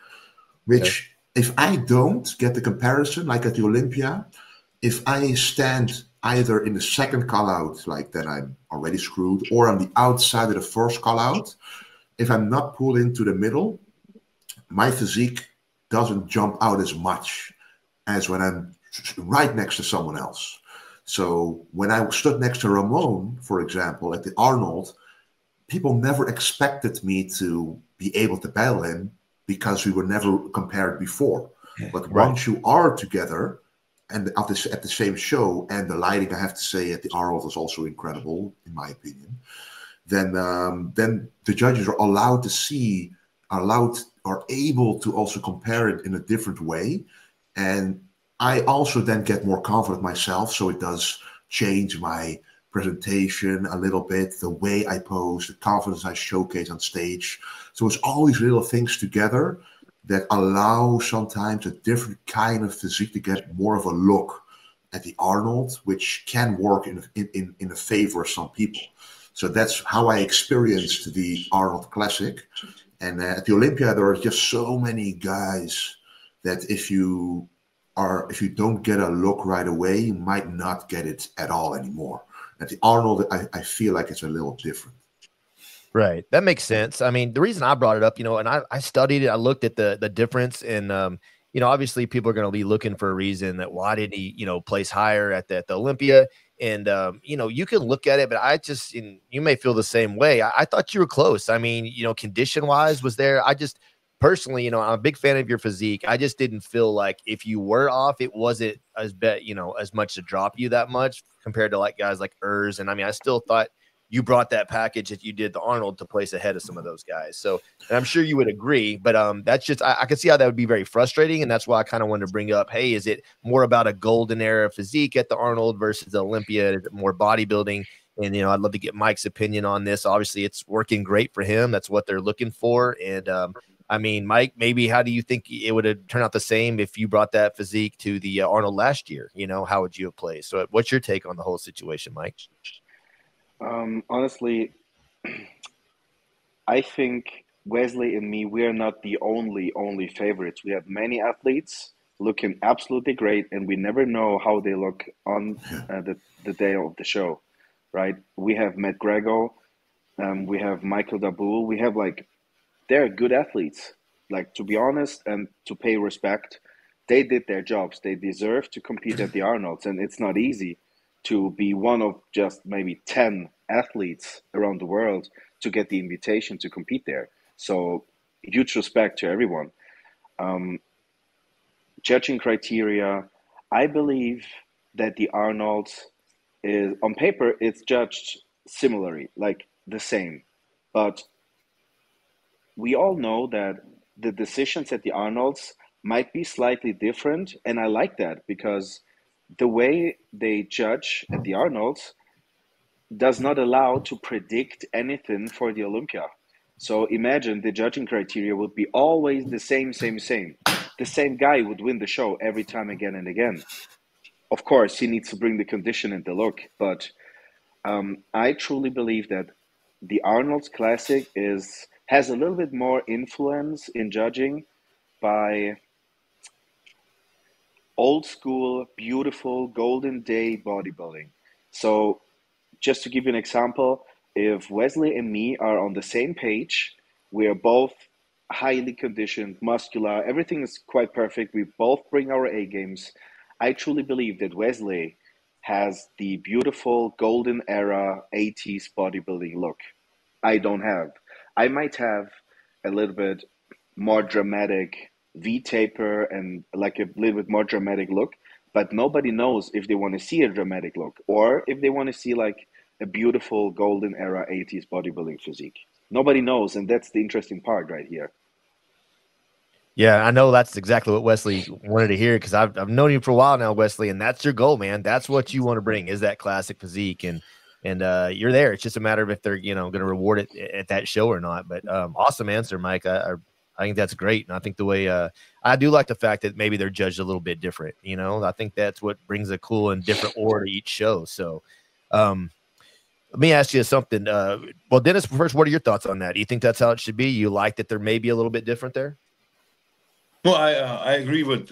[SPEAKER 4] which if I don't get the comparison, like at the Olympia, if I stand either in the second call out, like then I'm already screwed, or on the outside of the first call out, if I'm not pulled into the middle, my physique doesn't jump out as much as when I'm right next to someone else. So when I stood next to Ramon, for example, at the Arnold, people never expected me to be able to battle him because we were never compared before. But once you are together and at the same show, and the lighting, I have to say, at the Arnold was also incredible, in my opinion, then the judges are allowed to see, are able to also compare it in a different way. And I also then get more confident myself, so it does change my presentation a little bit, the way I pose, the confidence I showcase on stage. So it's all these little things together that allow sometimes a different kind of physique to get more of a look at the Arnold, which can work in the favor of some people. So that's how I experienced the Arnold Classic. And at the Olympia, there are just so many guys that if you if you don't get a look right away, you might not get it at all anymore. At the Arnold, I feel like it's a little different.
[SPEAKER 1] Right. That makes sense. I mean, the reason I brought it up, and I studied it, I looked at the difference and, obviously people are going to be looking for a reason that why did he, place higher at the Olympia? And, you can look at it, but you may feel the same way. I thought you were close. I mean, condition wise was there. I just personally, I'm a big fan of your physique. I just didn't feel like if you were off, it wasn't as much to drop you that much compared to like guys like Urs. And I mean, I still thought you brought that package that you did the Arnold to place ahead of some of those guys. So, and I'm sure you would agree, but that's just, I can see how that would be very frustrating. And that's why I kind of wanted to bring up, hey, is it more about a golden era physique at the Arnold versus the Olympia? Is it more bodybuilding? And, I'd love to get Mike's opinion on this. Obviously it's working great for him. That's what they're looking for. And I mean, Mike, maybe how do you think it would have turned out the same if you brought that physique to the Arnold last year? How would you have played? So what's your take on the whole situation, Mike?
[SPEAKER 3] Honestly, I think Wesley and me, we are not the only favorites. We have many athletes looking absolutely great, and we never know how they look on the day of the show, right? We have Matt Grego, we have Michael Daboul, we have they're good athletes. Like, to be honest and to pay respect, they did their jobs. They deserve to compete at the Arnolds, and it's not easy to be one of just maybe 10 athletes around the world to get the invitation to compete there. So huge respect to everyone. Judging criteria, I believe that the Arnold's is, on paper, it's judged similarly, like the same. But we all know that the decisions at the Arnold's might be slightly different. And I like that because the way they judge at the Arnold's does not allow to predict anything for the Olympia. So imagine the judging criteria would be always the same. The same guy would win the show every time again and again. Of course, he needs to bring the condition and the look, but I truly believe that the Arnold's Classic has a little bit more influence in judging by old school, beautiful, golden day bodybuilding. So just to give you an example, if Wesley and me are on the same page, we are both highly conditioned, muscular, everything is quite perfect. We both bring our A games. I truly believe that Wesley has the beautiful golden era 80s bodybuilding look. I don't have. I might have a little bit more dramatic V-taper and like a little bit more dramatic look, but nobody knows if they want to see a dramatic look or if they want to see like a beautiful golden era 80s bodybuilding physique. Nobody knows, and that's the interesting part right here.
[SPEAKER 1] Yeah, I know that's exactly what Wesley wanted to hear because I've known you for a while now, Wesley, and that's your goal, man. That's what you want to bring is that classic physique, and you're there. It's just a matter of if they're going to reward it at that show or not. But awesome answer, Mike. I think that's great, and I think the way I do like the fact that maybe they're judged a little bit different. I think that's what brings a cool and different aura to each show. So, let me ask you something. Well, Dennis, first, what are your thoughts on that? Do you think that's how it should be? You like that there may be a little bit different there?
[SPEAKER 2] Well, I agree with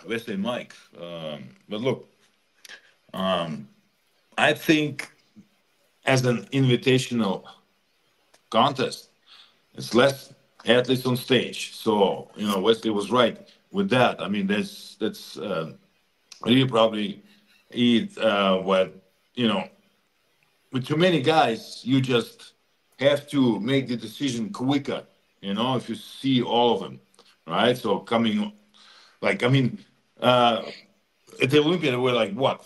[SPEAKER 2] Wesley and Mike. But look, I think as an invitational contest, it's less athletes on stage. So, Wesley was right with that. I mean, that's really probably what, with too many guys, you just have to make the decision quicker, if you see all of them. Right, so coming, at the Olympia, there were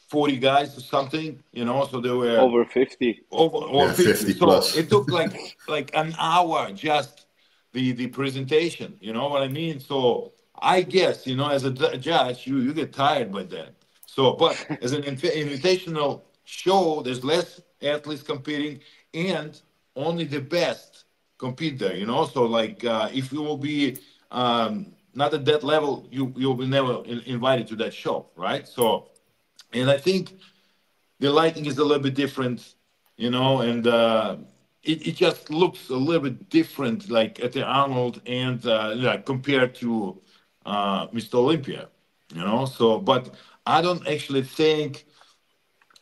[SPEAKER 2] 40 guys or something, so there were
[SPEAKER 3] over 50.
[SPEAKER 2] Over 50
[SPEAKER 4] plus.
[SPEAKER 2] So it took like an hour just the presentation, you know what I mean? So I guess, as a judge, you get tired by that. So, but as an invitational show, there's less athletes competing, and only the best compete there, So if you will be not at that level, you'll be never invited to that show, right? So, and I think the lighting is a little bit different, and it just looks a little bit different, like at the Arnold and compared to Mr. Olympia. you know. So, but I don't actually think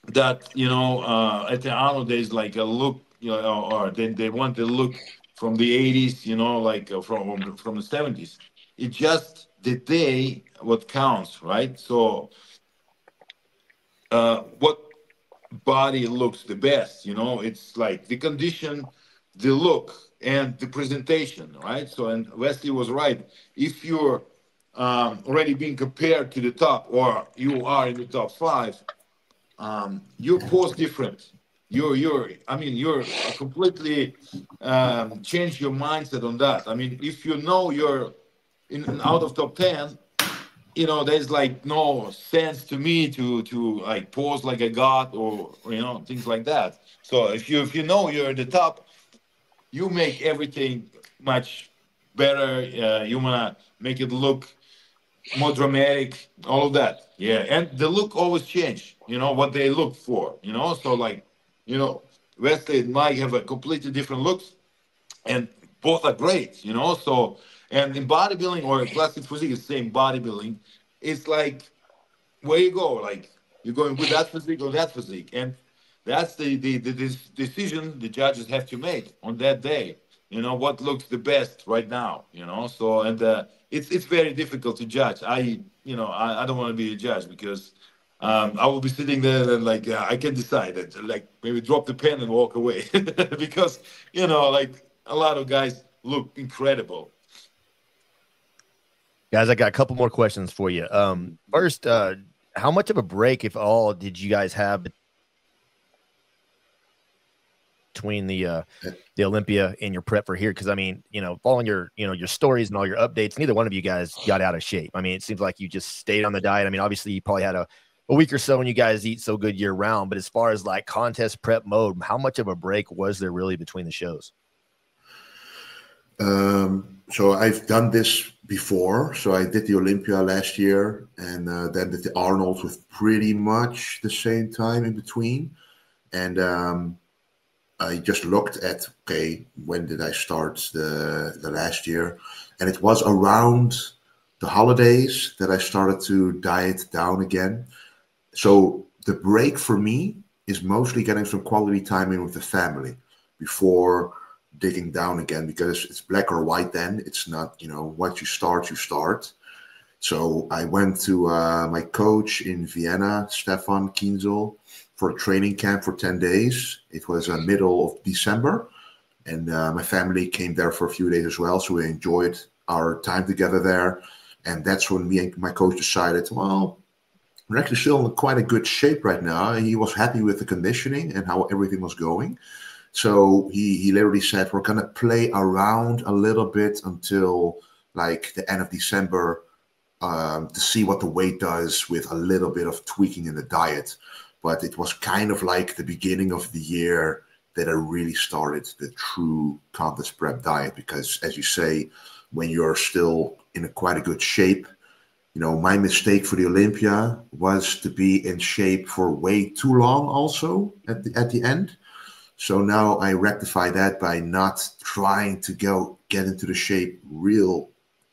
[SPEAKER 2] that, you know, at the Arnold there's like a look, you know, or they want the look from the 80s, you know, like from the 70s. It's just the day what counts, right? So what body looks the best, you know, it's like the condition, the look, and the presentation, right? So, and Wesley was right. If you're already being compared to the top, or you are in the top five, your pose different. I mean, you're completely change your mindset on that. I mean, if you know you're in out of top 10, you know, there's like no sense to me to like pose like a god, or you know, things like that. So if you know you're at the top, you make everything much better. You wanna make it look more dramatic, all of that. Yeah, and the look always change. You know what they look for. You know, so like, you know, Wesley and Mike have a completely different looks, and both are great. You know, so and in bodybuilding or classic physique, is same bodybuilding. It's like where you go, like you're going with that physique or that physique, and that's the this decision the judges have to make on that day. You know what looks the best right now. You know, so and it's very difficult to judge. I don't want to be a judge because I will be sitting there and like I can decide that, like maybe drop the pen and walk away because you know, like a lot of guys look incredible.
[SPEAKER 1] Guys, I got a couple more questions for you. First, how much of a break, if all, did you guys have between the Olympia and your prep for here? Because I mean, you know, following your your stories and all your updates, neither one of you guys got out of shape. I mean, it seems like you just stayed on the diet. I mean, obviously you probably had a week or so when you guys eat so good year round, but as far as like contest prep mode, how much of a break was there really between the shows?
[SPEAKER 4] So I've done this before. So I did the Olympia last year, and then did the Arnold with pretty much the same time in between. And I just looked at, okay, when did I start the last year? And it was around the holidays that I started to diet down again. So the break for me is mostly getting some quality time in with the family before digging down again, because it's black or white then. It's not, you know, once you start, you start. So I went to my coach in Vienna, Stefan Kienzel, for a training camp for 10 days. It was middle of December, and my family came there for a few days as well. So we enjoyed our time together there. And that's when me and my coach decided, well, we're actually still in quite a good shape right now. He was happy with the conditioning and how everything was going. So he literally said, we're going to play around a little bit until like the end of December to see what the weight does with a little bit of tweaking in the diet. But it was kind of like the beginning of the year that I really started the true contest prep diet, because as you say, when you're still in quite a good shape, you know, my mistake for the Olympia was to be in shape for way too long also at the end. So now I rectify that by not trying to get into the shape real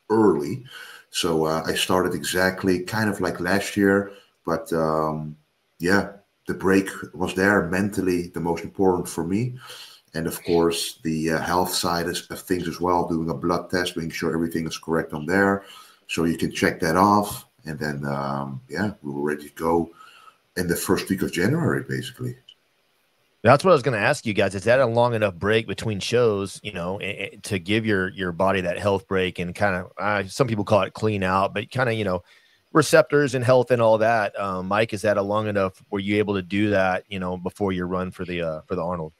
[SPEAKER 4] early. So I started exactly kind of like last year, but yeah, the break was there mentally, the most important for me. And of course, the health side of things as well, doing a blood test, making sure everything is correct on there. So you can check that off. And then, yeah, we were ready to go in the first week of January, basically.
[SPEAKER 1] That's what I was going to ask you guys. Is that a long enough break between shows, you know, to give your body that health break and kind of, some people call it clean out, but kind of, you know, receptors and health and all that. Mike, is that a long enough? Were you able to do that, you know, before your run for the Arnold?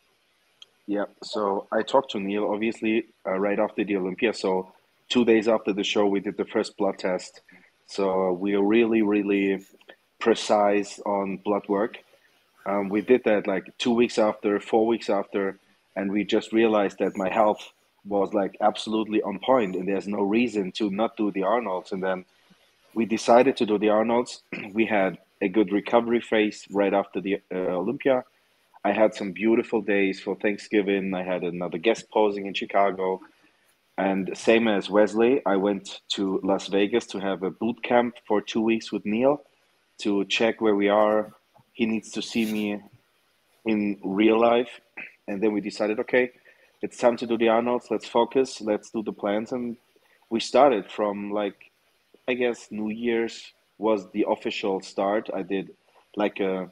[SPEAKER 3] Yeah, so I talked to Neil obviously right after the Olympia. So 2 days after the show, we did the first blood test. So we are really, really precise on blood work. We did that like 2 weeks after, 4 weeks after, and we just realized that my health was like absolutely on point, and there's no reason to not do the Arnolds. And then we decided to do the Arnolds. We had a good recovery phase right after the Olympia. I had some beautiful days for Thanksgiving. I had another guest posing in Chicago. And same as Wesley, I went to Las Vegas to have a boot camp for 2 weeks with Neil to check where we are. He needs to see me in real life. And then we decided, okay, it's time to do the Arnolds. Let's focus. Let's do the plans. And we started from, like, I guess New Year's was the official start. I did like a,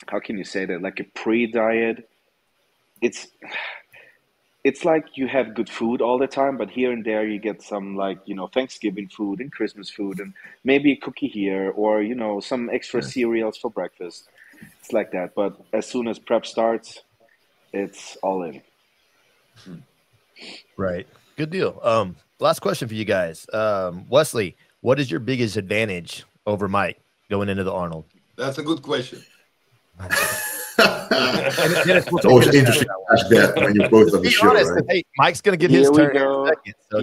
[SPEAKER 3] how can you say that? Like a pre-diet. It's like you have good food all the time, but here and there you get some, like, Thanksgiving food and Christmas food and maybe a cookie here or, some extra cereals for breakfast. It's like that. But as soon as prep starts, it's all in.
[SPEAKER 1] Right. Good deal. Last question for you guys. Wesley, what is your biggest advantage over Mike going into the Arnold?
[SPEAKER 2] That's a good question.
[SPEAKER 4] It's always interesting to ask that when you're both on the show,
[SPEAKER 1] honest,
[SPEAKER 4] right?
[SPEAKER 1] Hey, Mike's going to get his turn in a second. So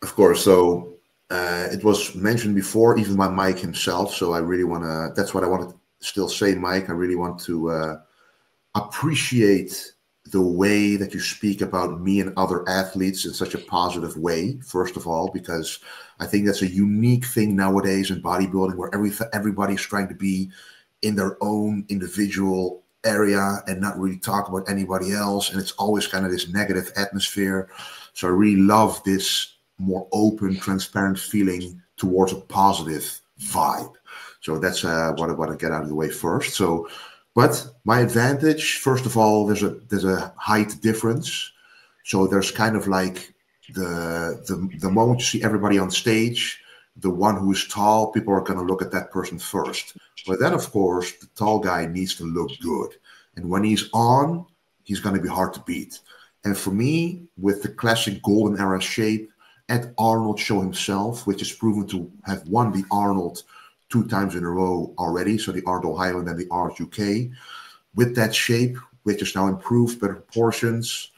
[SPEAKER 4] Of course. So it was mentioned before, even by Mike himself. So I really want to, that's what I want to still say, Mike. I really want to appreciate the way that you speak about me and other athletes in such a positive way, first of all, because I think that's a unique thing nowadays in bodybuilding where everybody's trying to be in their own individual area and not really talk about anybody else. And it's always kind of this negative atmosphere. So I really love this more open, transparent feeling towards a positive vibe. So that's what I want to get out of the way first. So, but my advantage, first of all, there's a height difference. So there's kind of like the moment you see everybody on stage, the one who is tall, people are going to look at that person first. But then, of course, the tall guy needs to look good. And when he's on, he's going to be hard to beat. And for me, with the classic golden era shape, Ed Arnold show himself, which is proven to have won the Arnold 2 times in a row already, so the Arnold Highland and the Arnold UK, with that shape, which is now improved, better proportions,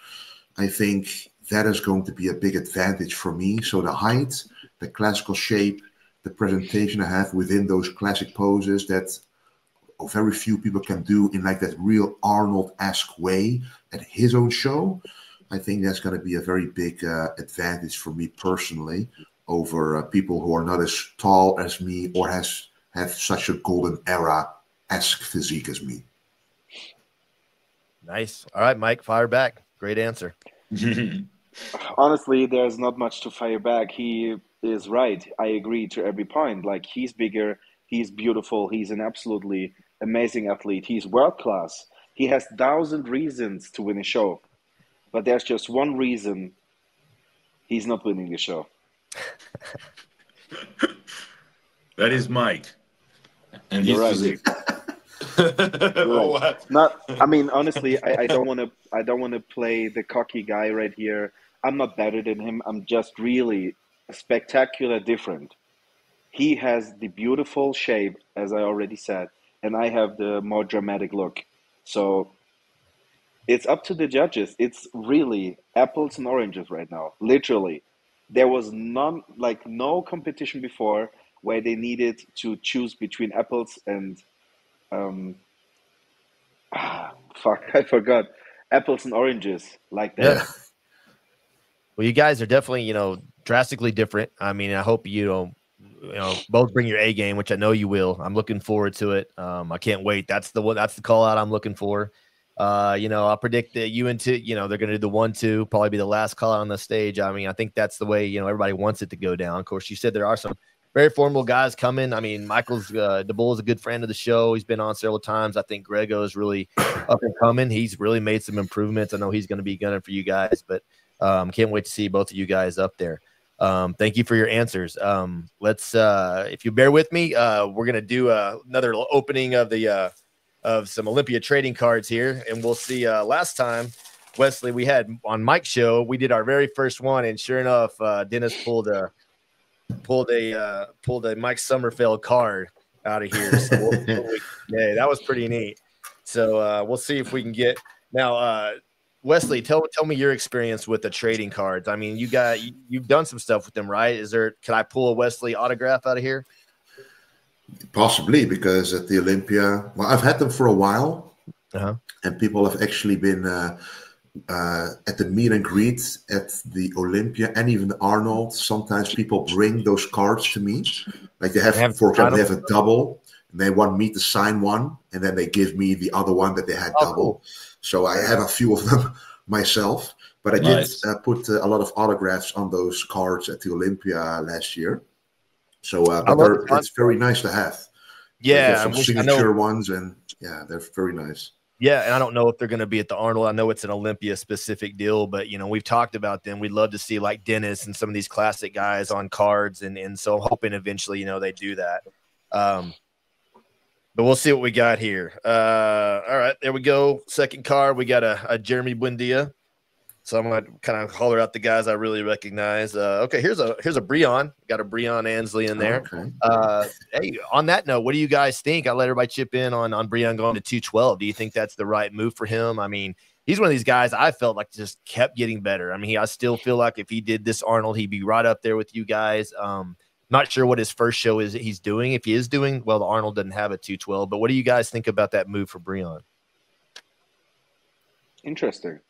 [SPEAKER 4] I think that is going to be a big advantage for me. So the height, the classical shape, the presentation I have within those classic poses that very few people can do in like that real Arnold-esque way at his own show, I think that's going to be a very big advantage for me personally over people who are not as tall as me or have such a golden era-esque physique as me.
[SPEAKER 1] Nice. All right, Mike, fire back. Great answer.
[SPEAKER 3] Honestly, there's not much to fire back. He is right. I agree to every point. Like, he's bigger, he's beautiful, he's an absolutely amazing athlete, he's world class. He has 1,000 reasons to win a show, but there's just one reason he's not winning the show.
[SPEAKER 2] That is Mike. And
[SPEAKER 3] You're
[SPEAKER 2] his
[SPEAKER 3] right.
[SPEAKER 2] physique. What?
[SPEAKER 3] Not. I mean, honestly, I don't want to. I don't want to play the cocky guy right here. I'm not better than him. I'm just really spectacular different. He has the beautiful shape, as I already said, and I have the more dramatic look. So it's up to the judges. It's really apples and oranges right now. Literally, there was no competition before where they needed to choose between apples and I forgot. Apples and oranges like that.
[SPEAKER 1] Yeah. Well, you guys are definitely, drastically different. I mean, I hope both bring your A game, which I know you will. I'm looking forward to it. I can't wait. That's the call out I'm looking for. I'll predict that you and two, they're going to do the 1-2, probably be the last call out on the stage. I mean, I think that's the way, everybody wants it to go down. Of course, you said there are some very formidable guys coming. I mean, Michael's DeBull is a good friend of the show. He's been on several times. I think Grego is really up and coming. He's really made some improvements. I know he's going to be gunning for you guys, but can't wait to see both of you guys up there. Thank you for your answers. Let's, if you bear with me, we're going to do another opening of the of some Olympia trading cards here, and we'll see. Last time, Wesley, we had on Mike's show, we did our very first one, and sure enough, Dennis pulled a Mike Sommerfeld card out of here. So yeah, that was pretty neat. So we'll see if we can get now. Wesley, tell me your experience with the trading cards. I mean, you've done some stuff with them, right? Can I pull a Wesley autograph out of here?
[SPEAKER 4] Possibly, because at the Olympia, well, I've had them for a while, and people have actually been at the meet and greet at the Olympia and even the Arnold, sometimes people bring those cards to me. Like they have, for example, they have a double, and they want me to sign one, and then they give me the other one that they had double. Cool. So I have a few of them myself, but I did put a lot of autographs on those cards at the Olympia last year. So but it's very nice to have.
[SPEAKER 1] Yeah,
[SPEAKER 4] some signature ones, and yeah, they're very nice.
[SPEAKER 1] Yeah, and I don't know if they're going to be at the Arnold. I know it's an Olympia-specific deal, but, you know, we've talked about them. We'd love to see, like, Dennis and some of these classic guys on cards, and so I'm hoping eventually, you know, they do that. But we'll see what we got here. All right, there we go. Second card, we got a Jeremy Buendia. So I'm going to kind of holler out the guys I really recognize. Okay, here's a Breon. Got a Breon Ansley in there. Okay. Hey, on that note, what do you guys think? I'll let everybody chip in on Breon going to 212. Do you think that's the right move for him? I mean, he's one of these guys I felt like just kept getting better. I mean, I still feel like if he did this Arnold, he'd be right up there with you guys. Not sure what his first show is that he's doing. If he is doing, well, the Arnold doesn't have a 212. But what do you guys think about that move for Breon?
[SPEAKER 3] Interesting.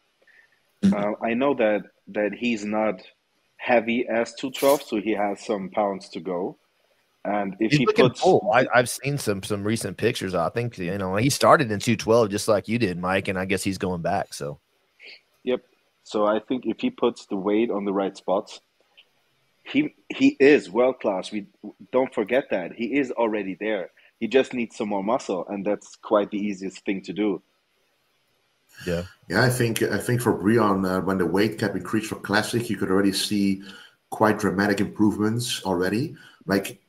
[SPEAKER 3] I know that he's not heavy as 212, so he has some pounds to go. And if he puts,
[SPEAKER 1] I've seen some recent pictures. I think, you know, he started in 212 just like you did, Mike, and I guess he's going back. So,
[SPEAKER 3] yep. So I think if he puts the weight on the right spots, he is world class. We don't forget that he is already there. He just needs some more muscle, and that's quite the easiest thing to do.
[SPEAKER 4] Yeah, I think for Breon, when the weight cap increased for Classic, you could already see quite dramatic improvements already. Like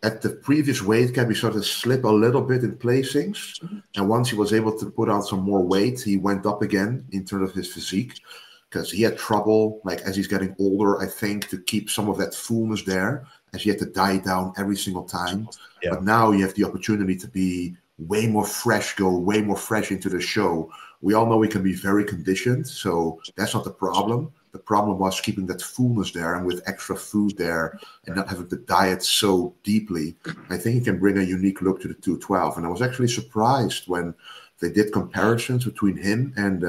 [SPEAKER 4] at the previous weight cap, he started to slip a little bit in placings, and once he was able to put on some more weight, he went up again in terms of his physique, because he had trouble, like as he's getting older, I think, to keep some of that fullness there, as he had to diet down every single time. Yeah. But now you have the opportunity to be way more fresh, go way more fresh into the show. We all know we can be very conditioned, so that's not the problem. The problem was keeping that fullness there, and with extra food there and not having to diet so deeply, I think he can bring a unique look to the 212. And I was actually surprised when they did comparisons between him and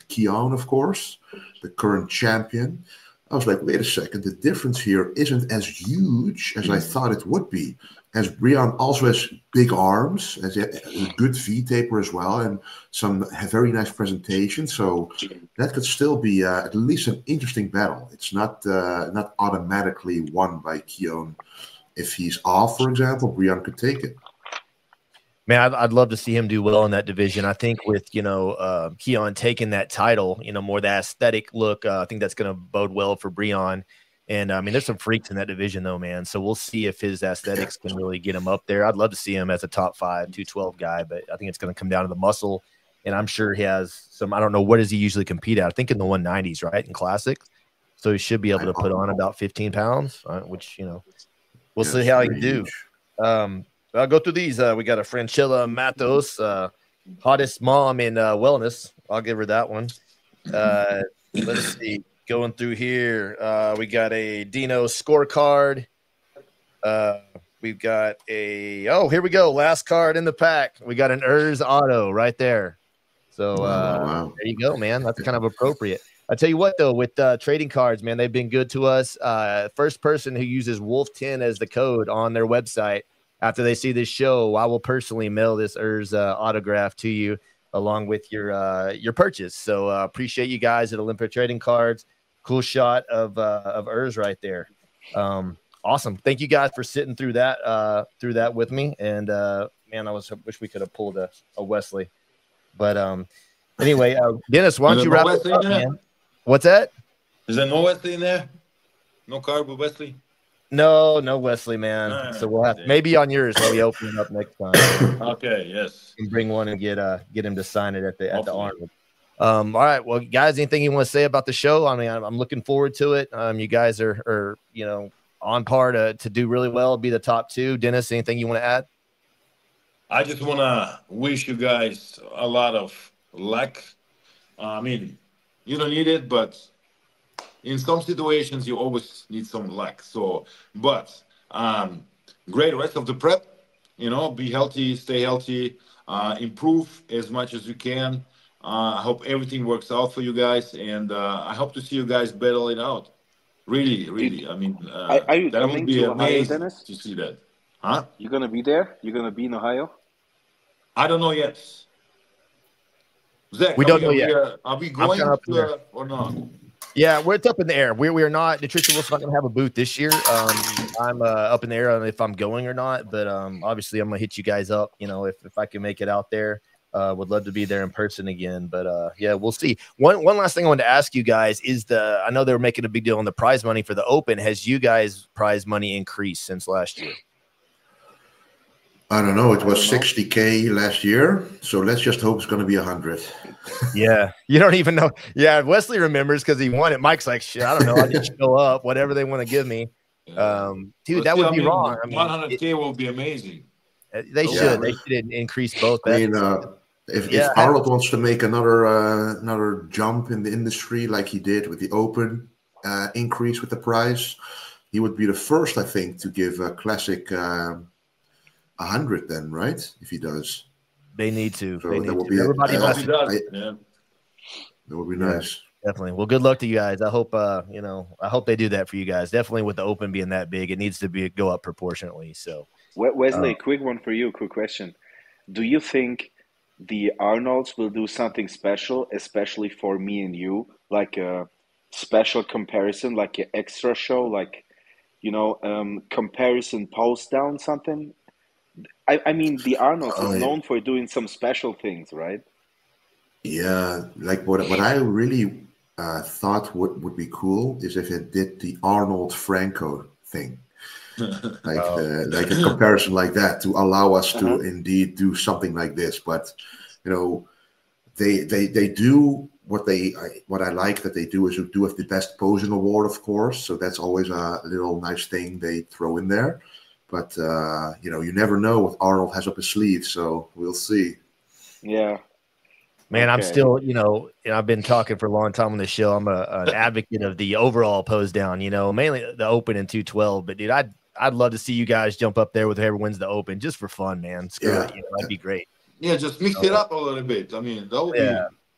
[SPEAKER 4] Keon, of course, the current champion. I was like, wait a second, the difference here isn't as huge as I thought it would be. As Breon also has big arms, has a good V-taper as well, and some very nice presentation. So that could still be at least an interesting battle. It's not automatically won by Keon. If he's off, for example, Breon could take it.
[SPEAKER 1] Man, I'd love to see him do well in that division. I think with, you know, Keon taking that title, you know, more the aesthetic look, I think that's going to bode well for Breon. And, I mean, there's some freaks in that division, though, man. So we'll see if his aesthetics can really get him up there. I'd love to see him as a top 5, 212 guy, but I think it's going to come down to the muscle. And I'm sure he has some – I don't know, what does he usually compete at? I think in the 190s, right, in Classics. So he should be able to put on about 15 pounds, which, you know, we'll see how he can do. I'll go through these. We got a Franchella Matos, hottest mom in wellness. I'll give her that one. Let's see. Going through here, we got a Dino scorecard. We've got a – oh, here we go. Last card in the pack. We got an Urs auto right there. So wow. There you go, man. That's kind of appropriate. I tell you what, though, with trading cards, man, they've been good to us. First person who uses Wolf10 as the code on their website, after they see this show, I will personally mail this Urs autograph to you along with your purchase. So appreciate you guys at Olympia Trading Cards. Cool shot of Urs right there. Awesome. Thank you guys for sitting through that with me. And man, wish we could have pulled a Wesley. But anyway, Dennis, why don't you wrap it up, man? What's that?
[SPEAKER 2] Is there no Wesley in there? No card with Wesley?
[SPEAKER 1] No Wesley, man. So we'll have maybe on yours when we open it up next time.
[SPEAKER 2] Okay, yes.
[SPEAKER 1] And bring one and get him to sign it at the Arnold. All right, well, guys, anything you want to say about the show? I mean, I'm looking forward to it. You guys are you know, on par to do really well, be the top 2. Dennis, anything you want to add?
[SPEAKER 2] I just want to wish you guys a lot of luck. I mean, you don't need it, but in some situations you always need some luck. So, but great rest of the prep. You know, be healthy, stay healthy, improve as much as you can. I hope everything works out for you guys, and I hope to see you guys battle it out. Really, really. I mean,
[SPEAKER 3] Are you
[SPEAKER 2] that would
[SPEAKER 3] coming
[SPEAKER 2] be
[SPEAKER 3] to Ohio,
[SPEAKER 2] amazing
[SPEAKER 3] Dennis?
[SPEAKER 2] to see that. Huh?
[SPEAKER 3] You gonna be there? You gonna be in Ohio?
[SPEAKER 2] I don't know yet. Zach,
[SPEAKER 1] We don't know yet.
[SPEAKER 2] Are we
[SPEAKER 1] I'm
[SPEAKER 2] going
[SPEAKER 1] kinda up in there.
[SPEAKER 2] or not?
[SPEAKER 1] Yeah, it's up in the air. We are not. Nutrition Wolf's not going to have a booth this year. I'm up in the air on if I'm going or not, but obviously I'm going to hit you guys up. You know, if I can make it out there, would love to be there in person again. But yeah, we'll see. One last thing I wanted to ask you guys is I know they were making a big deal on the prize money for the Open. Has you guys prize money increased since last year?
[SPEAKER 4] I don't know. It was 60K last year, so let's just hope it's going to be 100.
[SPEAKER 1] Yeah, you don't even know. Yeah, Wesley remembers because he won it. Mike's like, shit, I don't know. I just show up, whatever they want to give me. Dude, that would be wrong. I mean,
[SPEAKER 2] 100K will be amazing.
[SPEAKER 1] They should. They should increase both.
[SPEAKER 4] I mean, if Arnold wants to make another jump in the industry like he did with the Open increase with the prize, he would be the first, I think, to give a classic 100. Then, right? If he does.
[SPEAKER 1] They need to.
[SPEAKER 4] So
[SPEAKER 1] they need
[SPEAKER 4] that will
[SPEAKER 1] to.
[SPEAKER 4] be
[SPEAKER 1] Everybody
[SPEAKER 2] does.
[SPEAKER 4] that would be nice.
[SPEAKER 1] Definitely. Well, good luck to you guys. I hope I hope they do that for you guys. Definitely with the Open being that big, it needs to go up proportionately. So
[SPEAKER 3] Wesley, quick one for you, quick question. Do you think the Arnolds will do something special, especially for me and you, like a special comparison, like an extra show, like comparison post down something? I mean, the Arnolds is known for doing some special things, right?
[SPEAKER 4] Yeah, like what I really thought would be cool is if it did the Arnold Franco thing, like a comparison like that to allow us to indeed do something like this. But they do what I like that they do is you do have the best posing award, of course. So that's always a little nice thing they throw in there. But you never know what Arnold has up his sleeve, so we'll see.
[SPEAKER 3] Yeah,
[SPEAKER 1] man, I'm still, I've been talking for a long time on this show. I'm an advocate of the overall pose down. Mainly the Open and 212. But dude, I'd love to see you guys jump up there with whoever wins the Open just for fun, man. Screw it, that'd be great.
[SPEAKER 2] Yeah, just mix it up a little bit. I mean, that would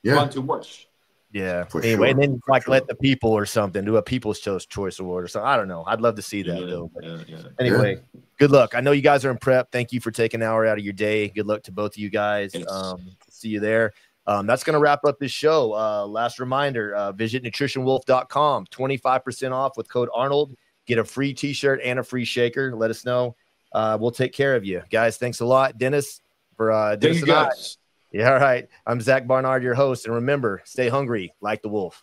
[SPEAKER 2] be fun to watch.
[SPEAKER 1] Yeah.
[SPEAKER 4] For
[SPEAKER 1] anyway,
[SPEAKER 4] sure.
[SPEAKER 1] And then let the people or something do a People's Choice Award or something. I don't know. I'd love to see that though. But anyway, good luck. I know you guys are in prep. Thank you for taking an hour out of your day. Good luck to both of you guys. See you there. That's going to wrap up this show. Last reminder, visit nutritionwolf.com, 25% off with code Arnold. Get a free t-shirt and a free shaker. Let us know. We'll take care of you guys. Thanks a lot, Dennis, for Dennis and I. Yeah, all right. I'm Zach Barnard, your host. And remember, stay hungry like the wolf.